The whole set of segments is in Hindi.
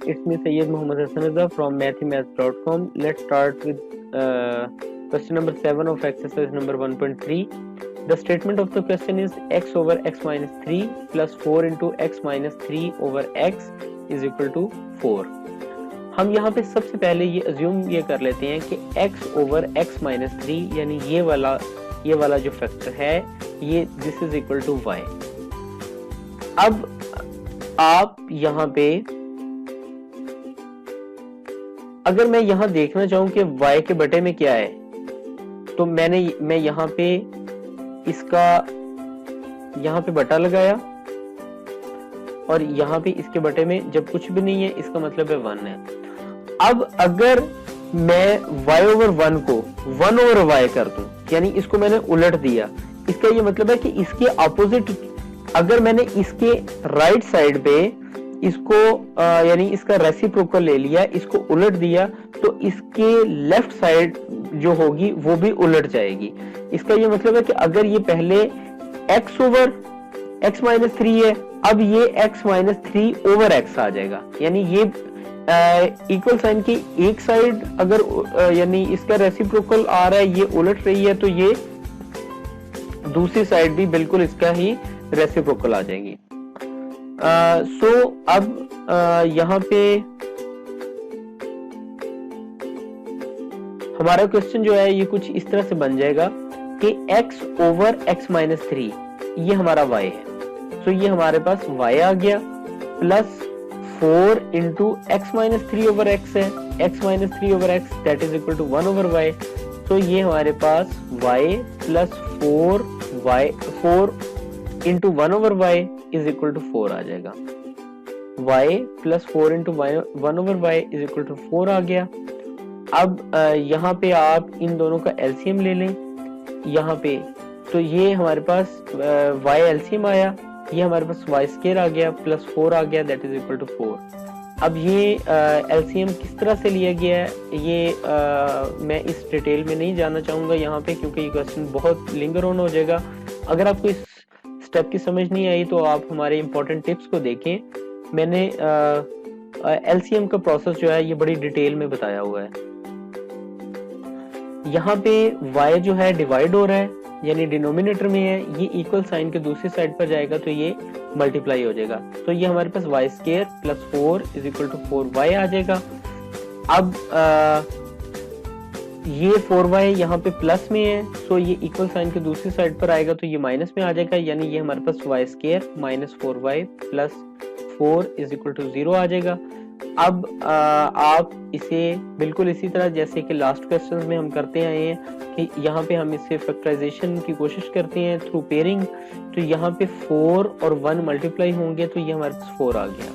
it's me Sayyid Muhammad Hassan Reza from mathemath.com. Let's start with question number 7 of exercise number 1.3. The statement of the question is x over x minus 3 plus 4 into x minus 3 over x is equal to 4. हम यहाँ पे सबसे पहले ये अज्यूम ये कर लेते हैं कि x over x minus 3 यानी ये वाला जो फैक्टर है ये this is equal to y. अब आप यहाँ पे अगर मैं यहाँ देखना चाहूं कि y के बटे में क्या है, तो मैं यहाँ पे इसका यहाँ पे बटा लगाया और यहाँ पे इसके बटे में जब कुछ भी नहीं है इसका मतलब है 1 है. अब अगर मैं y ओवर 1 को 1 ओवर y कर दूं, यानी इसको मैंने उलट दिया, इसका ये मतलब है कि इसके ऑपोजिट अगर मैंने इसके राइट साइड पे इसको यानी इसका रेसिप्रोकल ले लिया, इसको उलट दिया, तो इसके लेफ्ट साइड जो होगी वो भी उलट जाएगी. इसका ये मतलब है कि अगर ये पहले x ओवर x माइनस 3 है, अब ये x माइनस 3 ओवर x आ जाएगा. यानी ये इक्वल साइन की एक साइड अगर यानी इसका रेसिप्रोकल आ रहा है, ये उलट रही है, तो ये दूसरी साइड भी बिल्कुल इसका ही रेसिप्रोकल आ जाएंगी. सो अब यहाँ पे हमारा क्वेश्चन जो है ये कुछ इस तरह से बन जाएगा कि x ओवर x माइनस 3 ये हमारा y है. सो ये हमारे पास y आ गया plus 4 into x minus 3 over x है, x minus 3 over x that is equal to 1 over y. तो ये हमारे पास y plus 4 into 1 over y is equal to 4 आ जाएगा. y plus 4 into 1 over y is equal to 4 आ गया. अब यहाँ पे आप इन दोनों का एलसीएम ले लें यहाँ पे, तो ये हमारे पास y एलसीएम आया, ये हमारे पास y स्क्वायर आ गया प्लस 4 आ गया दैट इज इक्वल टू 4. अब ये एलसीएम किस तरह से लिया गया है ये मैं इस डिटेल में नहीं जाना चाहूंगा यहाँ पे, क्योंकि ये क्वेश्चन बहुत लिंगर ऑन हो जाएगा. अगर आपको इस स्टेप की समझ नहीं आई तो आप हमारे इंपॉर्टेंट टिप्स को देखें. मैंने एलसीएम का प्रोसेस जो है ये बड़ी डिटेल में बताया हुआ है. यहाँ पे y जो है डिवाइड हो रहा है, यानी डिनोमिनेटर में है, ये इक्वल साइन के दूसरी साइड पर जाएगा तो ये मल्टीप्लाई हो जाएगा. तो ये हमारे पास y square plus 4 is equal to 4y आ जाएगा. अब ये 4y यहाँ पे प्लस में है, सो ये इक्वल साइन के दूसरी साइड पर आएगा तो ये माइनस में आ जाएगा, यानी ये हमारे पास y square minus 4y plus 4 is equal to 0 आ जाएगा. अब आप इसे बिल्कुल इसी तरह जैसे कि लास्ट क्वेश्चन में हम करते आए हैं कि यहाँ पे हम इसे फैक्टराइजेशन की कोशिश करते हैं थ्रू पेयरिंग. तो यहाँ पे 4 और 1 मल्टीप्लाई होंगे तो ये हमारे पास 4 आ गया.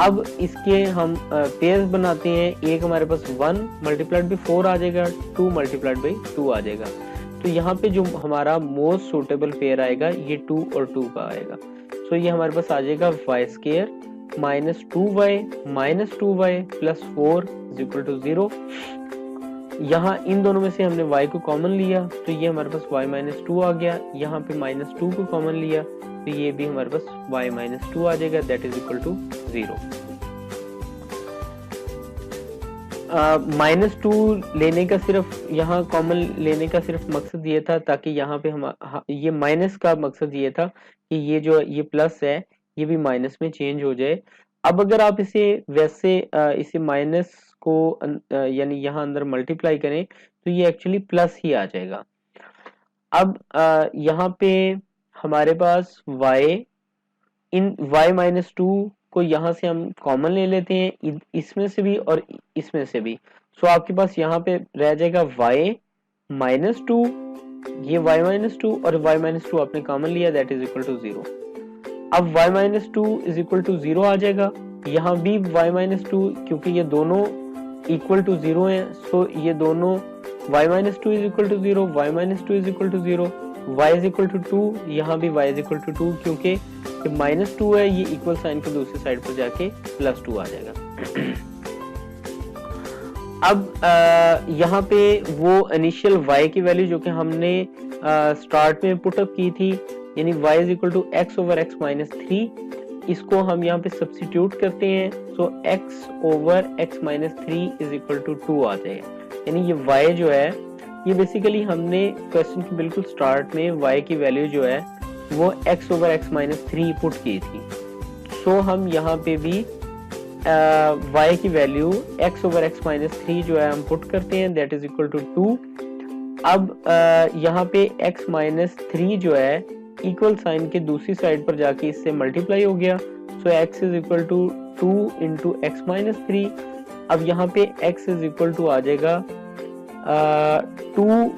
अब इसके हम पेयर्स बनाते हैं. एक हमारे पास 1 मल्टीप्लाइड बाई 4 आ जाएगा, 2 मल्टीप्लाइड बाई 2 आ जाएगा. तो यहाँ पे जो हमारा मोस्ट सूटेबल पेयर आएगा ये 2 और 2 का आएगा. सो ये हमारे पास आ जाएगा y square minus 2y plus 4 is equal to 0. यहाँ इन दोनों में से हमने y को कॉमन लिया तो ये हमारे पास y माइनस 2 आ गया. यहाँ पे माइनस 2 को कॉमन लिया तो ये भी हमारे पास y माइनस 2 आ जाएगा that is equal to 0. Minus 2 लेने का सिर्फ यहाँ कॉमन लेने का सिर्फ मकसद ये था ताकि यहाँ पे हम ये माइनस का मकसद ये था कि ये जो ये प्लस है ये भी माइनस में चेंज हो जाए. अब अगर आप इसे वैसे इसे माइनस को यानी यहाँ अंदर मल्टीप्लाई करें तो ये एक्चुअली प्लस ही आ जाएगा. अब यहाँ पे हमारे पास y माइनस 2 को यहाँ से हम कॉमन ले लेते हैं, इसमें से भी और इसमें से भी. सो आपके पास यहाँ पे रह जाएगा y माइनस 2, ये y माइनस 2 और y माइनस 2 आपने कॉमन लिया दैट इज इक्वल टू 0. अब y minus 2 is equal to 0 आ जाएगा. यहाँ भी y माइनस 2 क्योंकि ये दोनों इक्वल टू 0 हैं, सो ये दोनों y minus 2 is equal to 0, y minus 2 is equal to 0, y is equal to 2, यहाँ भी y इज इक्वल टू 2 क्योंकि माइनस 2 है, ये इक्वल साइन के दूसरी साइड पर जाके प्लस 2 आ जाएगा. अब यहाँ पे वो इनिशियल y की वैल्यू जो कि हमने स्टार्ट में पुटअप की थी, यानी y is equal to x over x minus 3, इसको हम यहाँ पे सब्स्टिट्यूट करते हैं, so x over x minus 3 is equal to 2 आ जाएगा। यानी ये y जो है, ये बेसिकली हमने क्वेश्चन के बिल्कुल स्टार्ट में y की वैल्यू जो है वो x over x minus 3 put की थी। सो हम यहाँ पे भी y की value x over x minus 3 जो है हम पुट करते हैं, दैट इज इक्वल टू 2। अब यहाँ पे x माइनस 3 जो है इक्वल साइन के दूसरी साइड पर जाके इससे मल्टीप्लाई हो गया, so x is equal to 2 into x minus 3। अब यहाँ पे x इज इक्वल टू आ जाएगा 2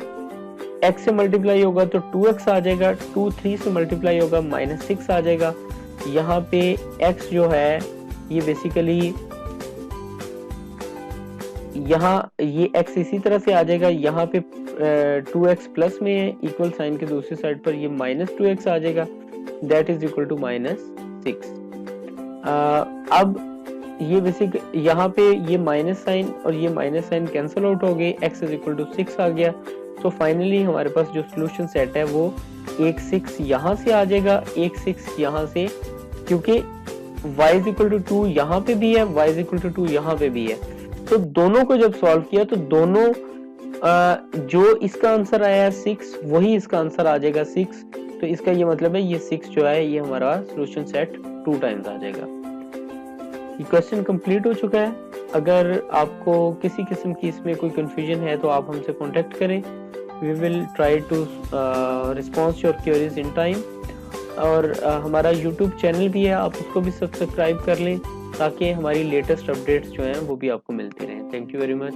x से मल्टीप्लाई होगा तो 2x आ जाएगा, 2 3 से मल्टीप्लाई होगा माइनस 6 आ जाएगा। यहाँ पे x जो है ये बेसिकली यहाँ ये x इसी तरह से आ जाएगा, यहाँ पे 2x प्लस में है, इक्वल साइन के दूसरी साइड पर ये माइनस 2x आ जाएगा, that is equal to minus 6। अब ये बेसिक यहाँ पे ये माइनस साइन और ये माइनस साइन कैंसिल आउट हो गए, x इज इक्वल टू 6 आ गया। तो फाइनली हमारे पास जो सोल्यूशन सेट है वो एक 6 यहाँ से आ जाएगा, एक 6 यहाँ से, क्योंकि y इज इक्वल टू 2 यहाँ पे भी है, y इज इक्वल टू 2 यहाँ पे भी है। तो दोनों को जब सॉल्व किया तो दोनों जो इसका आंसर आया 6 वही इसका आंसर आ जाएगा 6। तो इसका ये मतलब है ये 6 जो है ये हमारा सोल्यूशन सेट 2 टाइम्स आ जाएगा। ये क्वेश्चन कंप्लीट हो चुका है। अगर आपको किसी किस्म की इसमें कोई कंफ्यूजन है तो आप हमसे कांटेक्ट करें, we will try to response your queries in time. और हमारा यूट्यूब चैनल भी है, आप उसको भी सब्सक्राइब कर लें ताकि हमारी लेटेस्ट अपडेट्स जो हैं वो भी आपको मिलती रहें। Thank you very much.